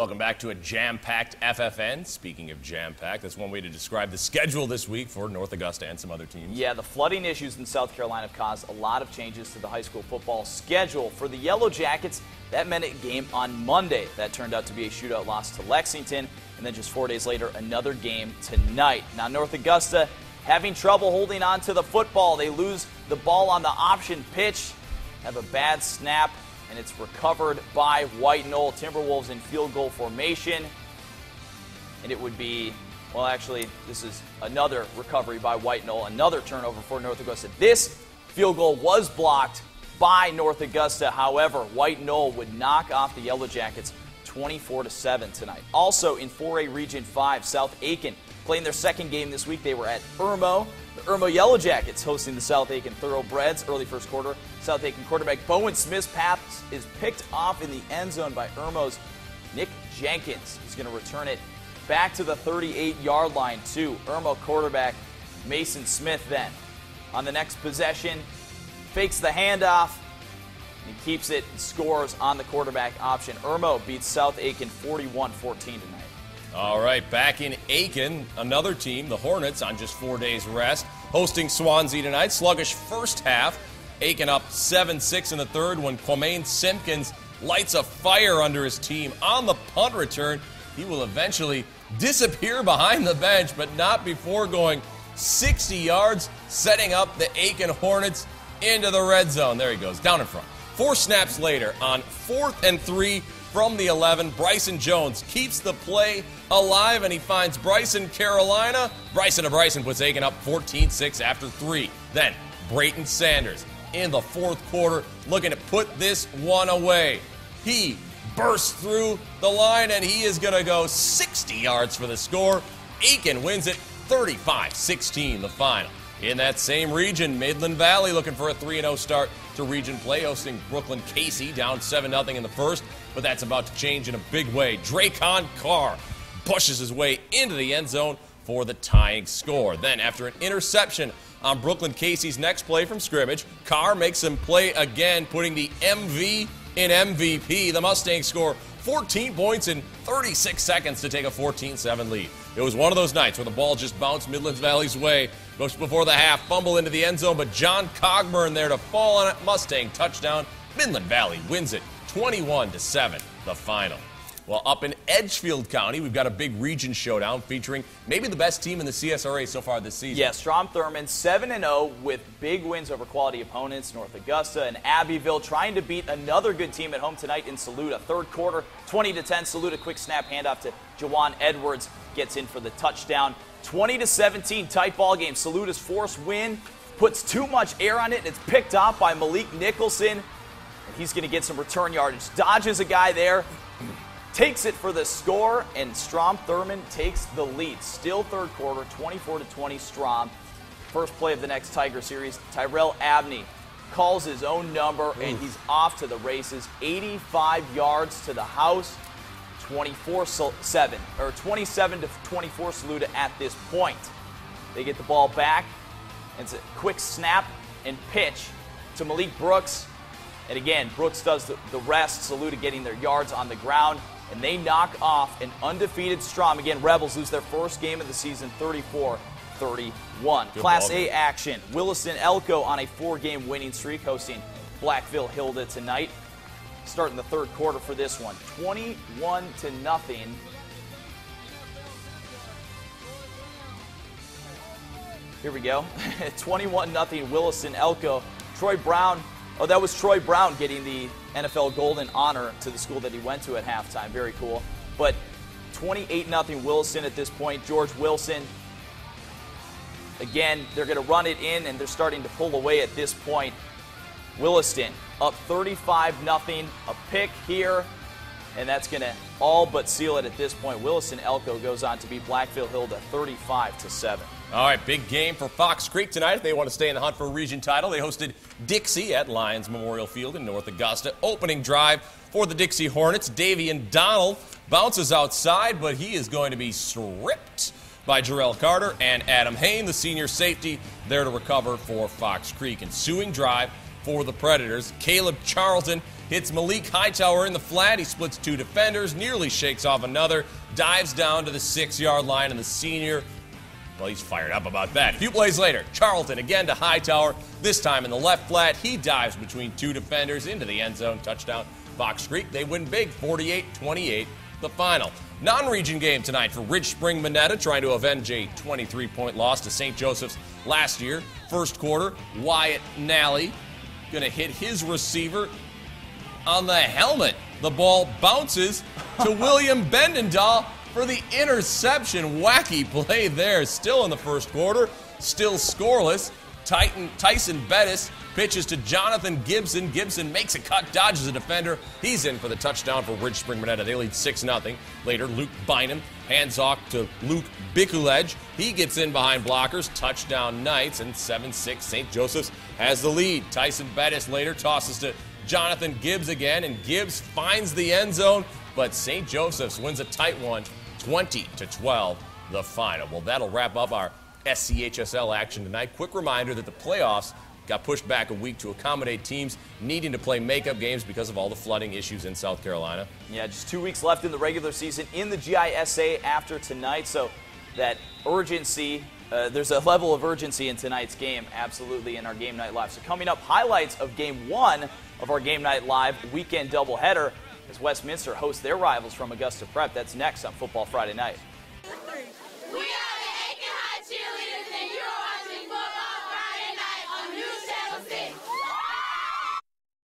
Welcome back to a jam-packed FFN. Speaking of jam-packed, that's one way to describe the schedule this week for North Augusta and some other teams. Yeah, the flooding issues in South Carolina have caused a lot of changes to the high school football schedule. For the Yellow Jackets, that meant a game on Monday. That turned out to be a shootout loss to Lexington, and then just 4 days later, another game tonight. Now, North Augusta having trouble holding on to the football. They lose the ball on the option pitch, have a bad snap, and it's recovered by White Knoll. Timberwolves in field goal formation. And it would be, well, actually, this is another recovery by White Knoll, another turnover for North Augusta. This field goal was blocked by North Augusta. However, White Knoll would knock off the Yellow Jackets 24-7 tonight. Also in 4A Region 5, South Aiken playing their second game this week. They were at Irmo. The Irmo Yellow Jackets hosting the South Aiken Thoroughbreds. Early first quarter, South Aiken quarterback Bowen Smith's pass is picked off in the end zone by Irmo's Nick Jenkins. He's going to return it back to the 38-yard line to Irmo quarterback Mason Smith then. On the next possession, fakes the handoff, and he keeps it and scores on the quarterback option. Irmo beats South Aiken 41-14 tonight. All right, back in Aiken, another team, the Hornets, on just 4 days rest, hosting Swansea tonight. Sluggish first half. Aiken up 7-6 in the third when Quamaine Simpkins lights a fire under his team on the punt return. He will eventually disappear behind the bench, but not before going 60 yards, setting up the Aiken Hornets into the red zone. There he goes, down in front. 4 snaps later, on 4th and 3 from the 11, Bryson Jones keeps the play alive, and he finds Bryson Carolina. Bryson puts Aiken up 14-6 after 3. Then Brayton Sanders in the fourth quarter looking to put this one away. He bursts through the line, and he is going to go 60 yards for the score. Aiken wins it 35-16, the final. In that same region, Midland Valley looking for a 3-0 start to region play, hosting Brooklyn Casey, down 7-0 in the first, but that's about to change in a big way. Dracon Carr pushes his way into the end zone for the tying score. Then, after an interception on Brooklyn Casey's next play from scrimmage, Carr makes him play again, putting the MV in MVP. The Mustangs score 14 points in 36 seconds to take a 14-7 lead. It was one of those nights where the ball just bounced Midland Valley's way. Just before the half, fumble into the end zone, but John Cogburn there to fall on it. Mustang touchdown. Midland Valley wins it 21-7, the final. Well, up in Edgefield County, we've got a big region showdown featuring maybe the best team in the CSRA so far this season. Yeah, Strom-Thurmond 7-0 with big wins over quality opponents. North Augusta and Abbeville trying to beat another good team at home tonight in Saluda. Third quarter, 20-10. Saluda quick snap handoff to Jawan Edwards, gets in for the touchdown. 20-17 tight ball game. Saluda's forced win puts too much air on it, and it's picked off by Malik Nicholson. And he's going to get some return yardage. Dodges a guy there. Takes it for the score, and Strom-Thurmond takes the lead. Still third quarter, 24-20 Strom. First play of the next Tiger series, Tyrell Abney calls his own number, and he's off to the races. 85 yards to the house, 27-24 Saluda at this point. They get the ball back. It's a quick snap and pitch to Malik Brooks. And again, Brooks does the rest. Saluda getting their yards on the ground. And they knock off an undefeated Strom. Again, Rebels lose their first game of the season, 34-31. Class A action. Williston Elko on a 4-game winning streak, hosting Blackville Hilda tonight. Starting the third quarter for this one, 21-0. Here we go. 21-0 Williston Elko. Troy Brown. Oh, that was Troy Brown getting the NFL Golden honor to the school that he went to at halftime. Very cool. But 28-0 Williston at this point. George Wilson. Again, they're going to run it in, and they're starting to pull away at this point. Williston up 35-0. A pick here, and that's going to all but seal it at this point. Williston Elko goes on to beat Blackville Hilda 35-7. All right, big game for Fox Creek tonight. If they want to stay in the hunt for a region title, they hosted Dixie at Lions Memorial Field in North Augusta. Opening drive for the Dixie Hornets. Davian Donald bounces outside, but he is going to be stripped by Jarrell Carter and Adam Hain, the senior safety, there to recover for Fox Creek. Ensuing drive for the Predators. Caleb Charlton hits Malik Hightower in the flat. He splits 2 defenders, nearly shakes off another, dives down to the 6-yard line, and the senior, well, he's fired up about that. A few plays later, Charlton again to Hightower, this time in the left flat. He dives between 2 defenders into the end zone. Touchdown, Fox Creek. They win big, 48-28, the final. Non-region game tonight for Ridge Spring Minetta, trying to avenge a 23-point loss to St. Joseph's last year. First quarter, Wyatt Nally going to hit his receiver on the helmet. The ball bounces to William Bendendahl for the interception. Wacky play there. Still in the first quarter, still scoreless. Tyson Bettis pitches to Jonathan Gibson. Gibson makes a cut, dodges a defender. He's in for the touchdown for Ridge Spring Minetta. They lead 6-0. Later, Luke Bynum hands off to Luke Bikulej. He gets in behind blockers. Touchdown Knights, and 7-6 St. Joseph's has the lead. Tyson Bettis later tosses to Jonathan Gibbs again, and Gibbs finds the end zone, but St. Joseph's wins a tight one, 20-12, the final. Well, that'll wrap up our SCHSL action tonight. Quick reminder that the playoffs got pushed back a week to accommodate teams needing to play makeup games because of all the flooding issues in South Carolina. Yeah, just 2 weeks left in the regular season in the GISA after tonight, so that urgency, there's a level of urgency in tonight's game, absolutely, in our Game Night Live. So coming up, highlights of Game 1 of our Game Night Live weekend doubleheader as Westminster hosts their rivals from Augusta Prep. That's next on Football Friday Night.